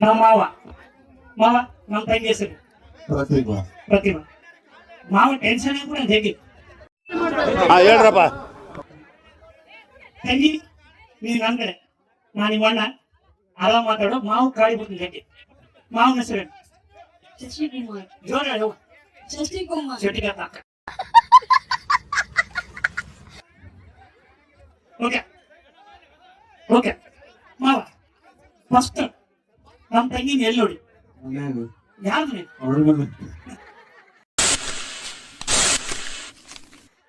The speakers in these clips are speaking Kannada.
ನಮ್ಮ ಮಾವ ಮಾವ ನಮ್ಮ ತಂಗಿ ಹೆಸರು ಪ್ರತಿಭಾ ಮಾವ ಟೆನ್ಷನ್ ಕೂಡ ಹೇಗೆ ಹೇಳ್ರಪ್ಪ. ತಂಗಿ ನೀನ್ ನನ್ನ ಕಡೆ ನಾನು ನಿಮ್ಮ ಅಣ್ಣ ಆರಾಮ್ ಮಾತಾಡೋ ಮಾವು ಕಾಳಿ ಬರ್ತೀನಿ ಹೇಗೆ ಮಾವನ ಹೆಸರು ಶಶಿಕುಮಾರ್. ಜೋರ ಹೇಳು ಶಶಿಕುಮಾರ್. ಶೆಟ್ಟಿಗೆ ಓಕೆ ಓಕೆ ಮಾವ ಫಸ್ಟ್ ನಮ್ಮ ತಂಗಿನ ಎಲ್ಲಿ ನೋಡಿ ಯಾರು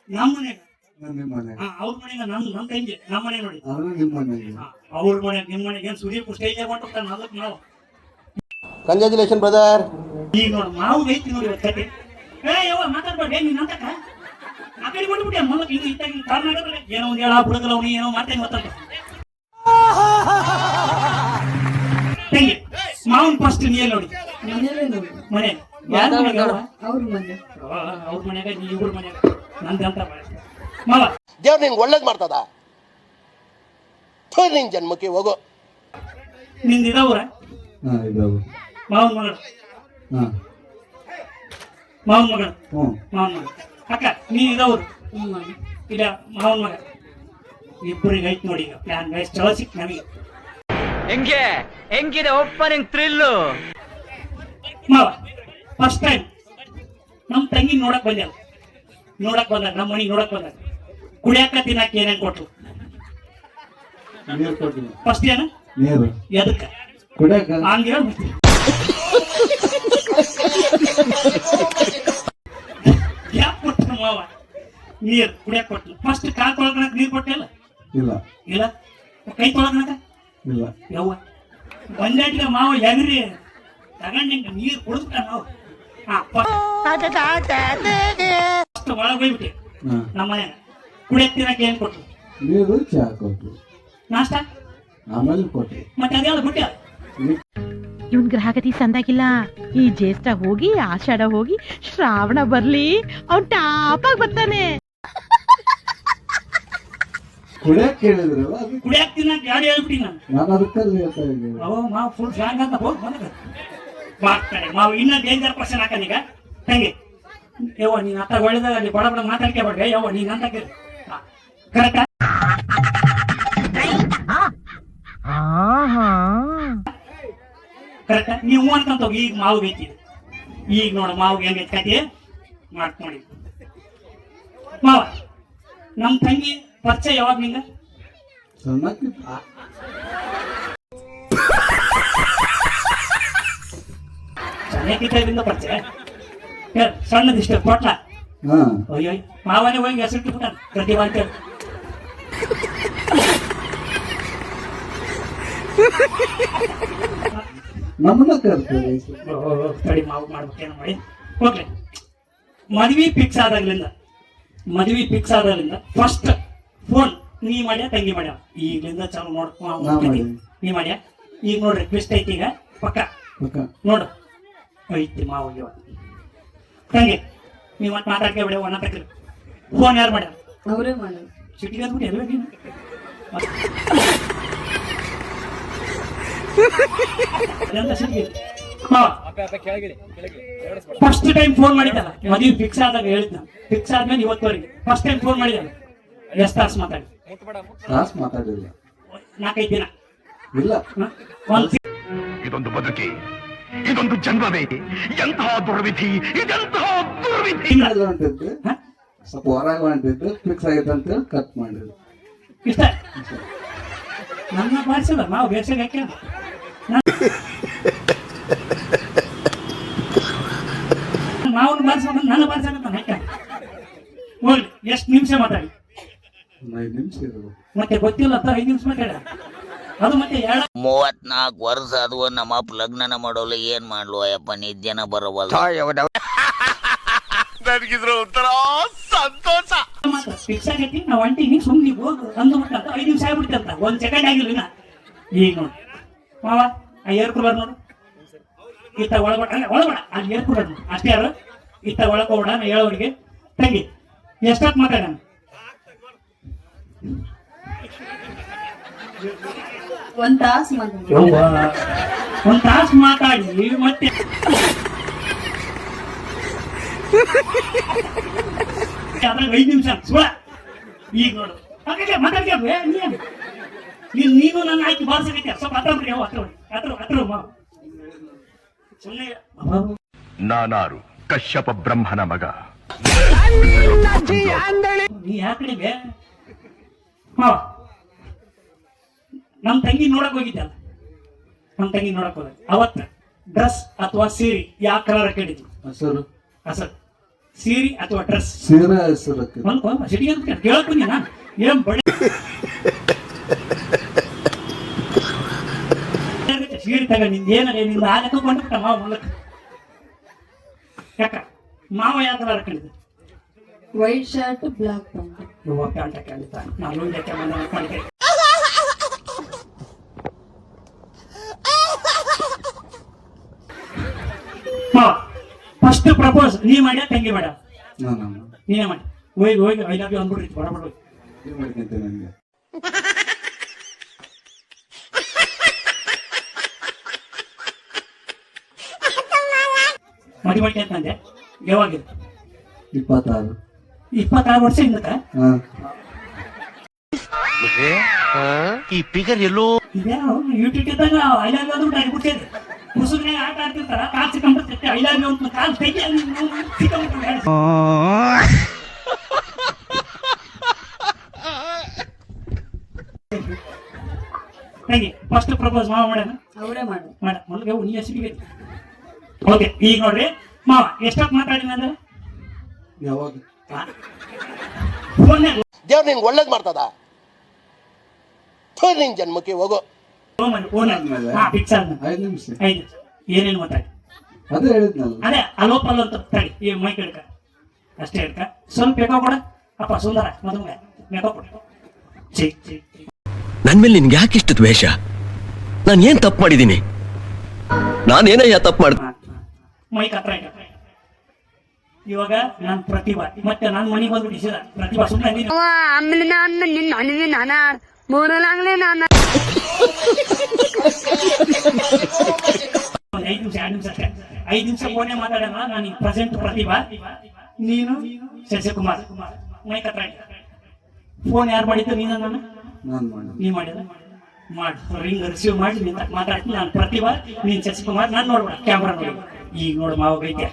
ನಮ್ಮ ಮನೆಗ ಅವ್ರ ಮನೆಗ ನಮ್ಮ ತಂಗಿ ನಮ್ಮ ಮನೆ ನೋಡಿ ಅವ್ರ ಮನೆ ನಿಮ್ಮ ಮನೆಗೆ ಏನ್ ಸುದೀಪ್ ಸ್ಟೇಜ್ ಹೊಂಟೋಗ್ತಾನೆ ಅದಕ್ಕೆ ನಾವು ಕಂಗ್ರ್ಯಾಚುಲೇಷನ್ ಬ್ರದರ್. ಈಗ ನೋಡಿ ಮಾವು ಐತಿ ನೋಡಿ ಕತೆ ಯವ್ವ ಮಾತಾಡ್ಬೇಡ ನೀನ್ ಅಂತಕ ಆ ಕಡೆ ಕೊಟ್ಬಿಟ್ಟೆ ಮೊದಲು ಇದು ಇತ್ತಾಗ ಕರ್ನಾಟಕದಲ್ಲಿ ಏನೋ ಒಂದು ಹೇಳ ಬಿಡಗಲ್ಲ ಅವ್ನು ಏನೋ ಮಾಡ್ತೇನೆ ಮಾತಾಡ ತಂಗಿ ಮಾವನ್ ಫಸ್ಟ್ ನೀ ಎಲ್ಲಿ ನೋಡಿ ಮನೆ ಯಾರ ಮನೆಗ ಅವ್ರ ಮನ್ಯಾಗ ನೀ ಇವ್ರ ಮನ್ಯಾಗ ನಂದಂತ ಮಾವ ದೇವ್ರು ನಿಂಗೆ ಒಳ್ಳೇದ್ ಮಾಡ್ತದ. ನಿನ್ ಜನ್ಮಕ್ಕೆ ಹೋಗೋ. ನಿಂದ ಇದಾವ್ರ ಮಾವನ್ ಮಗಳು ಮಾವನ್ ಮಗಳು ಮಾವನ್ ಮಗಳು ಅಕ್ಕ ನೀ ಇದಾವ್ರು ಇಲ್ಲ ಮಾವನ್ ಮಗ ಇಬ್ಬರಿಗೆ ಐತ್ ನೋಡಿ ಈಗ ಪ್ಲಾನ್ ವೈಸ್ ಚಲೋ ಸಿಕ್ ನಮಗೆ ಹೆಂಗಿದೆ ಓಪನಿಂಗ್ ಥ್ರಿಲ್ಲು. ಮಾವ ಫಸ್ಟ್ ಟೈಮ್ ನಮ್ ತಂಗಿ ನೋಡಕ್ ಬಂದ್ಯಾವ ನಮ್ಮ ಮನೆಗೆ ನೋಡಕ್ ಬಂದಾಗ ಕುಡಿಯಾಕ ತಿನ್ನಕ್ ಏನೇನ್ ಕೊಟ್ರು ಫಸ್ಟ್ ಏನ ಎದಕ್ಕ ಹಂಗ ಯಾಕೆ ಕೊಟ್ರು ಮಾವ ನೀರ್ ಕುಡಿಯಾಕ ಕೊಟ್ರು ಫಸ್ಟ್ ಕಾಲ್ ತೊಳಕನಕ್ ನೀರ್ ಕೊಟ್ಟಿಲ್ಲ ಇಲ್ಲ ಕೈ ತೊಳಕನಕ ಯವ್ವ ಬಂದಾಟಿಗೆ ಮಾವ ಎಗ್ರಿ ತಗೊಂಡಿಂಗ ನೀರ್ ಕುಡಿದ್ಕ ನಾವು ಒಳಗೆ ಹೋಗ್ಬಿಟ್ಟೆ ನಮ್ಮ ಮನ್ಯಾಗ ಕುಡಿಯಕ್ ತಿನ್ನಕ್ ಏನ್ ಕೊಟ್ರು ನೀರು ಚಾ ಕೊಟ್ರು ನಾಷ್ಟ ಆಮೇಲೆ ಕೊಟ್ರು ಮತ್ತೆ ಅದೆಲ್ಲ ಬಿಟ್ಟ ಇವನ್ ಗ್ರಹಗತಿ ಸಂದಾಗಿಲ್ಲ. ಈ ಜ್ಯೇಷ್ಠ ಹೋಗಿ ಆಷಾಢ ಹೋಗಿ ಶ್ರಾವಣ ಬರ್ಲಿ ಅವ್ನ್ ಟಾಪಾಗಿ ಬರ್ತಾನೆ. ಕುಡಿಯಕ್ ಕೇಳಿದ್ರಲ್ಲ ಕುಡಿಯಕ್ ತಿನ್ನಕ್ ಯಾರು ಹೇಳ್ಬಿಟ್ಟಿ ನಾನು ಅದಕ್ಕಲ್ಲಿ ಹೇಳ್ತಾ ಇದ್ದೀನಿ. ಮಾವು ಫುಲ್ ಶಾಂಗ್ ಅಂತ ಹೋಗಿ ಮಾಡ್ತಾನೆ ಮಾವು ಇನ್ನ ಡೇಂಜರ್ ಪರ್ಸನ್ ಹಾಕನೀಗ ತಂಗಿ ಯವ್ವ ನೀನ್ ಅತ್ತ ಒಳ್ಳೇದಾಗ ಅಲ್ಲಿ ಬಡ ಬಡ ಮಾತಾಡ್ಕೊಬೇಡ್ರಿ ಯವ್ವ ನೀನ್ ಅಂತ ಕರೆಕ್ಟ್ ಕರೆಕ್ಟ್ ನೀವು ಅನ್ಕೊಂತ ಹೋಗಿ ಈಗ ಮಾವು ಐತಿ ಈಗ ನೋಡ ಮಾವು ಹೆಂಗೈತಿ ಕತೆ ಮಾಡ್ಕೊಂಡಿ ಮಾವ ನಮ್ ತಂಗಿ ಪರಿಚಯ ಯಾವಾಗ ನಿಂಗ ಸಣ್ಣಕ್ಕಿತ್ತ ಸಣ್ಣಕ್ಕಿದ್ದರಿಂದ ಪರಿಚಯ ಸಣ್ಣದಿಷ್ಟ ಕೊಟ್ಲ ಅಯ್ಯೋ ಮಾವನೇ ಹೋಗಿ ಹೆಸರಿಟ್ಟು ಬಿಟ್ಟ ಪ್ರತಿಭಾ ಅಂತ ನಮ್ಮನ್ನ ಕರ್ತಾರೆ ತಡಿ ಮಾವು ಮಾಡ್ಬೇಕೇನೋ ಮಾಡಿ ಹೋಗ್ಲಿ ಮದ್ವಿ ಫಿಕ್ಸ್ ಆದಾಗ್ಲಿಂದ ಫಸ್ಟ್ ಫೋನ್ ನೀ ಮಾಡ್ಯಾ ತಂಗಿ ಮಾಡ್ಯಾ ಈಗಲಿಂದ ಚಾಲು ನೋಡ್ಕೊ ನೀ ಮಾಡ್ಯಾ ಈಗ ನೋಡ್ರಿ ಟ್ವಿಸ್ಟ್ ಐತಿ ಈಗ ಪಕ್ಕ ನೋಡು ಐತಿ ಮಾವು ತಂಗಿ ನೀವ್ ಮತ್ತೆ ಮಾತಾಡ್ಕೊಬೇಡಿ ಒಣ ತಕ್ರಿ ಫೋನ್ ಯಾರು ಮಾಡ್ಯಾರ ಅವರೇ ಮಾಡೋದು. ಸಿಟಿಗೆ ಅಂದ್ಬಿಟ್ಟು ಎಲ್ಲ ನೀನು ಫಸ್ಟ್ ಟೈಮ್ ಫೋನ್ ಮಾಡಿದ್ದಲ್ಲ ಮದುವೆ ಫಿಕ್ಸ್ ಆದಾಗ ಹೇಳಿದ್ ನಾನು ಫಿಕ್ಸ್ ಆದ್ಮೇಲೆ ಇವತ್ತುವರೆಗೆ ಫಸ್ಟ್ ಟೈಮ್ ಫೋನ್ ಮಾಡಿದ್ದಲ್ಲ ಎಷ್ಟು ತಾಸು ಮಾತಾಡಿಲ್ಲ 4-5 ದಿನ ಇಲ್ಲ ಇದೊಂದು ಬದುಕಿ ಇದೊಂದು ಜನ್ಮವೇ ಎಂತಹ ದುರ್ವಿಧಿ ಇದೆಂತಹ ದುರ್ವಿಧಿ. ಸ್ವಲ್ಪ ಹೊರಗೆ ಹೊಂಟಿದ್ದು ಫಿಕ್ಸ್ ಆಗೈತೆ ಅಂತ ಕಟ್ ಮಾಡಿದ್ರು ಇಷ್ಟ ನನ್ನ ಬಾರಿಸಿಲ್ಲ ನಾವು ಬೇಸಿಗೆ ಹಾಕ್ಯ ಮಾವನ ಬಾರಿಸ್ಕೊಂಡು ನನ್ನ ಬಾರಿಸಕತ್ತಾನ ಹಾಕ್ಯ ಹೋಗ್ಲಿ ಎಷ್ಟು ನಿಮಿಷ ಮಾತಾಡಿ 5 ನಿಮಿಷ ಇರೋದು ಮತ್ತೆ ಗೊತ್ತಿಲ್ಲ 5 ನಿಮಿಷ ಮಾತಾಡ ಅದು ಮತ್ತೆ 34 ವರ್ಷ ಅದು ನಮ್ಮಪ್ಪ ಲಗ್ನನ ಮಾಡೋಲ್ಲ ಏನ್ ಮಾಡ್ಲು ಅಯ್ಯಪ್ಪ ನಿದ್ಯನ ಬರವಲ್ಲ. ನನಗಿದ್ರ ಒಂಥರ ಸಂತೋಷ. ಫಿಕ್ಸ್ ಆಗೈತಿ ನಾವು ಅಂಟಿನಿ ಸುಮ್ಮನೆ ನೀವು ಹೋಗು ಅಂದ್ಬಿಟ್ಟ 5 ನಿಮಿಷ ಆಗ್ಬಿಡ್ತಂತ 1 ಸೆಕೆಂಡ್ ಆಗಿಲ್ಲ ಈಗ ನೋಡಿ ಮಾವ ಆ ಏರ್ ಕೂಲರ್ ನೋಡು ಇತ್ತ ಒಳಗಡ ಅಲ್ಲಿ ಏರ್ ಕೂಲರ್ ನೋಡು ಅಷ್ಟೇ ಯಾರು ಇತ್ತ ಒಳಗೋಡ ಹೇಳೋರಿಗೆ ತಂಗಿ ಎಷ್ಟೊತ್ತು ಮಾತಾಡ ಒಂದ್ ತಾಸು ಮಾತಾಡ ಒಂದ್ ತಾಸು ಮಾತಾಡಿ ಮತ್ತೆ ಅದ್ರಾಗ 5 ನಿಮಿಷ ಸುಳ ಈಗ ನೋಡು ಹಾಗಾಗಿ ಮಾತಾಡ್ತೀಯ ನೀನು ನನ್ನ ಆಯ್ಕೆ ಬಾರಿಸಲಿಕ್ಕೆ ಸ್ವಲ್ಪ ಹತ್ರ ಸುಮ್ಮನೆ ನಾನಾರು ಕಶ್ಯಪ ಬ್ರಹ್ಮನ ಮಗ. ನೀ ಯಾಕಡೆ ಮಾವ ನಮ್ ತಂಗಿ ನೋಡಕ್ ಹೋಗಿದ್ದಲ್ಲ, ನಮ್ ತಂಗಿ ನೋಡಕ್ ಹೋದ ಅವತ್ತ ಡ್ರೆಸ್ ಅಥವಾ ಸೀರೆ ಯಾವ ಕಲರ್ ಕೇಳಿದ್ವಿ? ಹಸರು. ಹಸರು ಸೀರೆ ಅಥವಾ ಡ್ರೆಸ್? ಸೀರೆ ಹೆಸರು ಸಿಟಿಗೆ ಅಂತ ಕೇಳಕ್ ಬಂದಿ ನಾನು ಏನ್ ಬಳಿ ಸೀರೆ ತಗ ನಿಂದ ಏನಾರ ನಿಂದ ಆಲಕ್ಕ ಕೊಂಡ್ಬಿಟ್ಟ ಮಾವ ಮೂಲಕ. ಯಾಕ ಮಾವ ಯಾವ ಕಲರ್ ಹಾಕೊಂಡಿದ್ದೆ? White shirt black pant. Pant ಹಾಕೊಂಡಿದ್ದ, ನಾನು ಯಾಕೆ ಮಾಡಿದೆ. ಫಸ್ಟ್ ಪ್ರಪೋಸ್ ನೀ ಮಾಡ್ಯಾ ತಂಗಿ ಮಾಡ? ನೀನೇ ಮಾಡಿ. ಹೋಗಿ ಐ ಲವ್ ಯು ಅಂದ್ಬಿಡ್ರಿ ಬಡಬಡ ನನಗೆ ಮದಿ ಮಟ್ಟಿ ಅಂತಂದೆ. ಯಾವಾಗಿಲ್ಲ? 26 ವರ್ಷ ಹಿಂದಕ್ಕ ಈ ಫಿಗರ್ ಎಲ್ಲೋ ಇದ್ಯಾವ ಯೂಟ್ಯೂಬ್ ಇದ್ದಾಗ ಐ ಲವ್ ಯು ಅಂದ್ಬಿಟ್ಟು ಆಗಿಬಿಡ್ತೇನೆ. ಮುಸುಗ್ನಾಗ ಆಟ ಆಡ್ತಿರ್ತಾರ, ಕಾಲ್ ಸಿಕ್ಕಂಬಿಡ್ತೈತೆ ಐ ಲವ್ ಯು ಅಂತ ಕಾಲ್ ತೆಗಿ ತಂಗಿ ಫಸ್ಟ್ ಪ್ರಪೋಸ್ ಮಾವ ಮಾಡ್ಯಾನ? ಅವರೇ ಮಾಡು. ಮಾಡ ಮೊದಲಿಗೆ ನೀ ಸಿಗಬೇಕು. ಓಕೆ ಈಗ ನೋಡ್ರಿ ಮಾವ ಎಷ್ಟೊತ್ತು ಮಾತಾಡಿನ ಅಂದ್ರೆ ಯಾವಾಗ ಫೋನ್ಯಾಗ ದೇವ್ರು ನಿನ್ಗೆ ಒಳ್ಳೇದ್ ಮಾಡ್ತದ. ನಿನ್ ಜನ್ಮಕ್ಕೆ ಹೋಗೋ. ಫಿಕ್ಸ್ ಆದ್ಮೇಲೆ 5 ನಿಮಿಷ 5 ಏನೇನು ಮಾತಾಡಿ ಅದೇ ಹೇಳಿದ್ನಲ್ಲ. ಅದೇ ಅಲೋ ಪಲ್ಲೋ ಅಂತ ತಡಿ ಈ ಮೈಕ್ ಹಿಡ್ಕ ಅಷ್ಟೇ ಹಿಡ್ಕ. ಸ್ವಲ್ಪ ಬೇಕೋ ಕೊಡ ಅಪ್ಪ ಸುಂದರ ಮದುವೆ ಬೇಕೋ ಕೊಡ. ನನ್ ಮೇಲೆ ನಿನ್ಗೆ ಯಾಕೆ ಇಷ್ಟು ದ್ವೇಷ? ನಾನು ಏನ್ ತಪ್ಪು ಮಾಡಿದ್ದೀನಿ? ನಾನೇನಯ್ಯ ತಪ್ಪು ಮಾಡ? ಮೈಕ್ ಹತ್ರ ಇಟ್ಟ. ಇವಾಗ ನಾನ್ ಪ್ರತಿಭಾ ಮತ್ತೆ ನಾನ್ ಮನೆಗೆ ಬಂದು ಬಿಡಿಸಿದ ಪ್ರತಿಭಾ ಸುಮ್ಮನೆ ಆಮೇಲೆ ನಾನು ನಿನ್ನ ನನಗೆ ನಾನು ಮೂರಲಾಗ್ಲೇ ನಾನು 5 ನಿಮಿಷ 2 ನಿಮಿಷ ಅಷ್ಟೇ. 5 ನಿಮಿಷ ಫೋನೇ ಮಾತಾಡೋಣ. ನಾನು ಈಗ ಪ್ರೆಸೆಂಟ್ ಪ್ರತಿಭಾ, ನೀನು ಶಶಿಕುಮಾರ್. ಮೈಕ್ ಹತ್ರ ಇಟ್ಟ. ಫೋನ್ ಯಾರು ಮಾಡಿದ್ದು? ನೀನ ನಾನು ನೀ ಮಾಡಿದ ಮಾಡಿ ರಿಂಗ್ ರಿಸೀವ್ ಮಾಡಿ ನಿಂತ ಮಾತಾಡ್ತೀನಿ. ನಾನು ಪ್ರತಿಭಾ, ನೀನ್ ಶಶಿಕುಮಾರ್. ನಾನು ನೋಡ್ಬೇಡ ಕ್ಯಾಮ್ರಾ ನೋಡಿ. ಈಗ ನೋಡು ಮಾವ ಬೈತೆ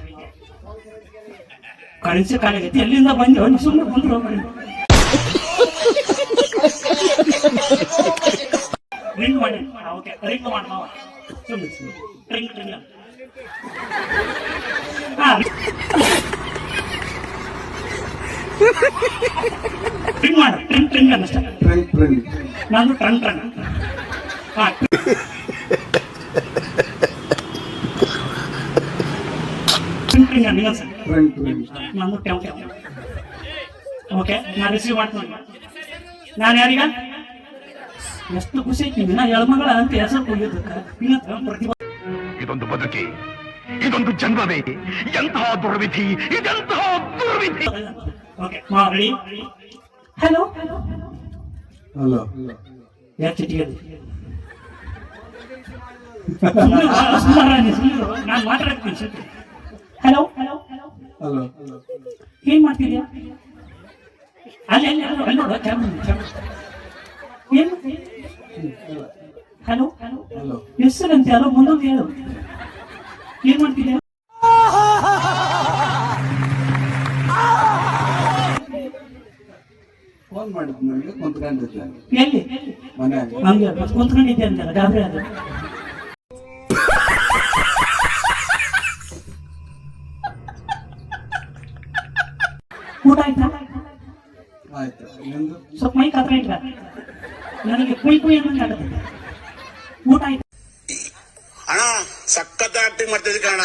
ಕರೆನ್ಸಿ ಕಾಲಾಗೈತಿ. ಎಲ್ಲಿಂದ ಬಂದು ಸುಮ್ಮನೆ ಬಂದ್ರು ರಿಂಗ್ ಮಾಡಿ. ಓಕೆ ರಿಂಗ್ ಮಾಡಿ ಮಾವ ಸುಮ್ಮನೆ ರಿಂಗ್ ರಿಂಗ್ ರಿಂಗ್ ಮಾಡು. ರಿಂಗ್ ರಿಂಗ್ ಅನ್ನಷ್ಟೇ. ನಾನು ಟ್ರಂಗ್ ಟ್ರಂಗ್ ನಾನು ಟೆವ್ ಟೆವ್. ಓಕೆ ನಾನು ರಿಸೀವ್ ಮಾಡ್ತೀನಿ. ನಾನು ಯಾರೀಗ ಎಷ್ಟು ಖುಷಿ ಐತಿ ನಾ ಎಳ್ಮಗಳ ಅಂತ ಹೆಸರು ಕೊಟ್ಟಿದ್ದಕ್ಕ ಪ್ರತಿಭಾ. ಇದೊಂದು ಬದುಕಿ, ಇದೊಂದು ಜನ್ಮವೇ, ಎಂತಹ ದುರ್ವಿಧಿ, ಇದೆಂತಹ ದುರ್ವಿಧಿ. ಓಕೆ ಮಾ ರೆಡಿ. ಹಲೋ ಹಲೋ ಯಾಕೆ ಚಿಟ್ಟಿಗೆ ನಾನು ಮಾತಾಡ್ತೀನಿ. ಹಲೋ ಹಲೋ ಹಲೋ ಏನ್ ಮಾಡ್ತಿದ್ಯಾ? ಅಲ್ಲಿ ಅಲ್ಲಿ ನೋಡು ಕ್ಯಾಮ್ರಾ. ಏನು ಹಲೋ ಹಲೋ ಹೆಸರಂತೆ ಅಲೋ ಮುಂದೊಂದು ಹೇಳು. ಏನ್ ಮಾಡ್ತಿದ್ಯಾ? ಫೋನ್ ಮಾಡಿದ್ ನನಗೆ ಕುಂತ್ಕೊಂಡಿದ್ದೆ ಎಲ್ಲಿ ಮನ್ಯಾಗ. ಹಂಗೆ ಕುಂತ್ಕೊಂಡಿದ್ದೆ ಅಂತಲ್ಲ ಗಾಬರಿ ಅದು. ಊಟ ಆಯ್ತಾ? ಆಯ್ತು ನಿಂದು? ಸ್ವಲ್ಪ ಮೈಕ್ ಹತ್ರ ಇಟ್ಟ. ನನಗೆ ಕುಯ್ ಕುಯ್ ಅನ್ನಂಗೆ ಆಗುತ್ತೆ. ಊಟ ಆಯ್ತು? ಅಣ್ಣ ಸಖತ್ ಆಕ್ಟಿಂಗ್ ಮಾಡ್ತಿದ್ದೆ ಕಣ,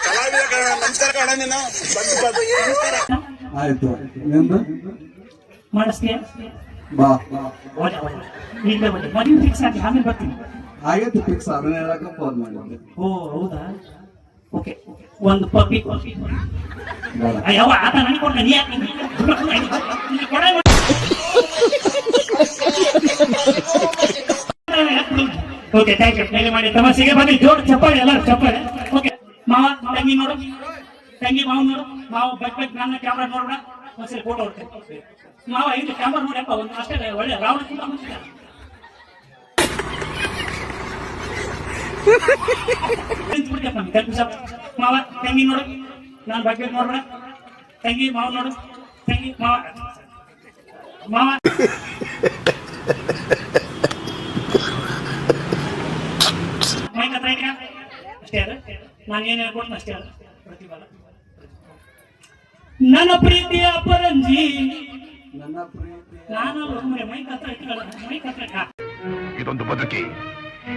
ಕಲಾವಿದ ಕಣ. ನಮಸ್ಕಾರ ಕಣ, ನೀನು ಆಯ್ತು ನಿಂದು? ಮಾಡಿಸ್ತೀಯ? ಬಾ ಈಗಲೇ ಬನ್ನಿ. ಮದುವೆ ಫಿಕ್ಸ್ ಆಗಿ ಆಮೇಲೆ ಬರ್ತೀನಿ. ಆಗೈತೆ ಫಿಕ್ಸ್. ಅದನ್ನ ಹೇಳಕ್ಕೆ ಫೋನ್ ಮಾಡಿದ್ದೆ. ಓ ಹೌದಾ? ಓಕೆ ಒಂದು ಪಪ್ಪಿ ಯಾವ ಆತ ನನ್ಕೊಂಡ ನೀ ಯಾಕೆ ಓಕೆ ಥ್ಯಾಂಕ್ ಯು ಹೇಗೆ ಮಾಡಿ ತಮಾಷೆಗೆ ಬನ್ನಿ ಜೋಡ್ ಚಪ್ಪಾಳೆ ಎಲ್ಲರೂ ಚಪ್ಪಾಳೆ ಓಕೆ ಮಾವ ತಂಗಿ ನೋಡು ತಂಗಿ ಮಾವ ನೋಡು ಮಾವ ಬೈಕ್ ನನ್ನ ಕ್ಯಾಮ್ರಾ ನೋಡೋಣ ಒಂದ್ಸರಿ ಫೋಟೋ ಹೊಡ್ತೇನೆ ಮಾವ ಇದು ಕ್ಯಾಮ್ರಾ ನೋಡಪ್ಪ ಒಂದು ಅಷ್ಟೇ ಒಳ್ಳೆ ರಾವಣ ಕೂಡ ಮಾವ ತಂಗಿ ನೋಡು ನಾನು ಬೈಕ್ ನೋಡೋಣ ತಂಗಿ ಮಾವ ನೋಡು ತಂಗಿ ಮಾವ ಮಾವ ಮೈಕ್ ಹತ್ರ ಇಟ್ಕ ಅಷ್ಟೇ ಅದ ನಾನು ಏನ್ ಹೇಳ್ಕೊಡ್ತೀನಿ ಅಷ್ಟೇ ಅದ ಪ್ರತಿಫಲ ನನ್ನ ಪ್ರೀತಿಯ ಅಪರಂಜಿ ನನ್ನ ಪ್ರೀತಿಯ ನಾನು ಮೈಕ್ ಹತ್ರ ಇಟ್ಕೊಳ್ಳ ಮೈಕ್ ಹತ್ರ ಇಟ್ಕ. ಇದೊಂದು ಬದುಕಿ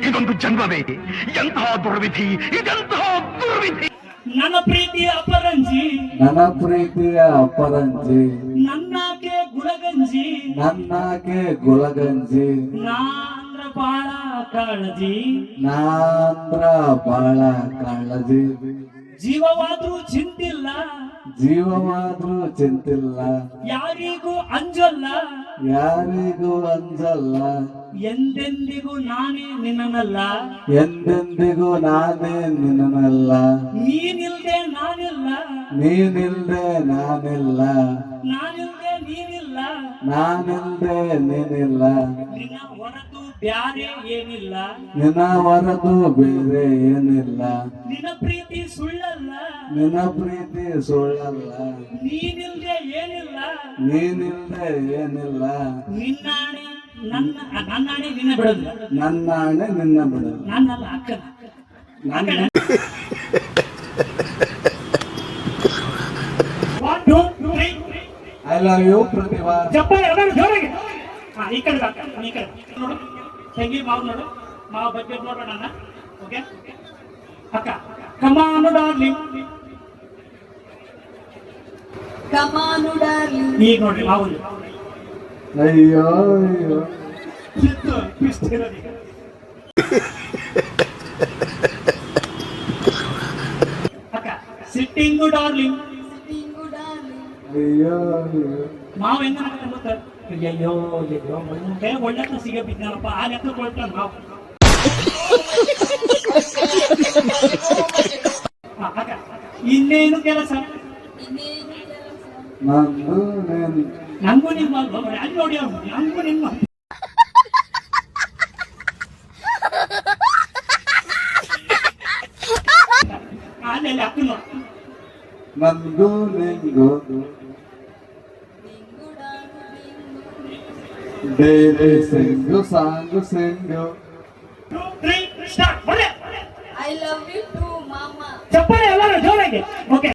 ಇದೊಂದು ಜನ್ಮವೇ ಎಂತಹ ದುರ್ವಿಧಿ ಇದೆಂತಹ ದುರ್ವಿಧಿ ನನ್ನ ಪ್ರೀತಿಯ ಅಪರಂಜಿ ನನ್ನ ಪ್ರೀತಿಯ ಅಪರಂಜಿ ನನ್ನಾಕೆ ಗುಳಗಂಜಿ ನನ್ನಾಕೆ ಗುಲಗಂಜಿ ನಾಂದ್ರ ಬಾಳ ಕಾಳಜಿ ನಾಂದ್ರ ಬಾಳ ಕಾಳಜಿ ಜೀವವಾದ್ರೂ ಚಿಂತಿಲ್ಲ ಜೀವವಾದ್ರೂ ಚಿಂತಿಲ್ಲ ಯಾರಿಗೂ ಅಂಜಲ್ಲ ಯಾರಿಗೂ ಅಂಜಲ್ಲ ಎಂದೆಂದಿಗೂ ನಾನೇ ನಿನ್ನನಲ್ಲ ಎಂದೆಂದಿಗೂ ನಾನೇ ನಿನ್ನಲ್ಲ ನೀನಿಲ್ದೆ ನಾನಿಲ್ಲ ನೀನಿಲ್ದೆ ನಾನಿಲ್ಲ ನಾನಿಲ್ದೆ ನೀನಿಲ್ಲ ನಾನಿಲ್ದೆ ನೀನಿಲ್ಲ ನಿನ್ನ ಹೊರತು ಬ್ಯಾರೆ ಏನಿಲ್ಲ ನಿನ್ನ ಹೊರತು ಬೇರೆ ಏನಿಲ್ಲ ನಿನ್ನ ಪ್ರೀತಿ ಸುಳ್ಳಲ್ಲ ನಿನ್ನ ಪ್ರೀತಿ ಸುಳ್ಳಲ್ಲ ನೀನಿಲ್ದೆ ಏನಿಲ್ಲ ನೀನಿಲ್ದೆ ಏನಿಲ್ಲ ನಿನ್ನಾಣೆ ನನ್ನಾಣೆ ನಿನ್ನ ಬಿಡೋದಿಲ್ಲ ನನ್ನ ಹಣೆ ನಿನ್ನ ಬಿಡಲ್ಲ ನನ್ನಲ್ಲ ಅಕ್ಕನ ನನ್ನ One, two, three. I love you Pratibha ಚಪ್ಪಾಳೆ ಎಲ್ಲರೂ ಜೋರಾಗಿ ಹಾ ಈ ಕಡೆ ಅಕ್ಕ ಈ ಕಡೆ ನೋಡು ತಂಗಿ ಮಾವ ನೋಡು ಮಾವ ಬಗ್ಗೆ ನೋಡೋಣ ನನ್ನ ಓಕೆ ಅಕ್ಕ ಕಮಾನು ಡಾರ್ಲಿಂಗ್ ಈಗ ನೋಡ್ರಿ ಮಾವು ಅಯ್ಯೋ ಅಯ್ಯೋ ಟ್ವಿಸ್ಟ್ ಇರೋದು ಈಗ ಅಕ್ಕ ಸಿಟ್ಟಿಂಗು ಡಾರ್ಲಿಂಗ್ ಅಯ್ಯೋ ಅಯ್ಯೋ ಮಾವ ಹೆಂಗ ಗೊತ್ತಾ ಅಯ್ಯೋ ಅಯ್ಯೋ ಮುಂದೆ ಒಳ್ಳೆ ಸಿಗ ಬಿದ್ದಾನಪ್ಪ ಆ ಲೆಕ್ಕ ಕೊಳ್ತಾನ ಮಾವ ಅಕ್ಕ ಇನ್ನೇನು ಕೆಲಸ ನಂದು ನೀನು ನಂಗೂ ನಿಮ್ಮ ಅಲ್ಲಿ ನೋಡಿ ಅವ್ನು ನಂಗೂ ನಿಮ್ಮ ಅಲ್ಲೆಲ್ಲ ಅಕ್ಕ ನೋಡಿ ನಂದು ನಿಂಗು ಬೇರೆ Singhu song Singhu 2, 3 start I love you too, mama. ಚಪ್ಪಾಳೆ ಎಲ್ಲರೂ ಜೋರಾಗಿ ಓಕೆ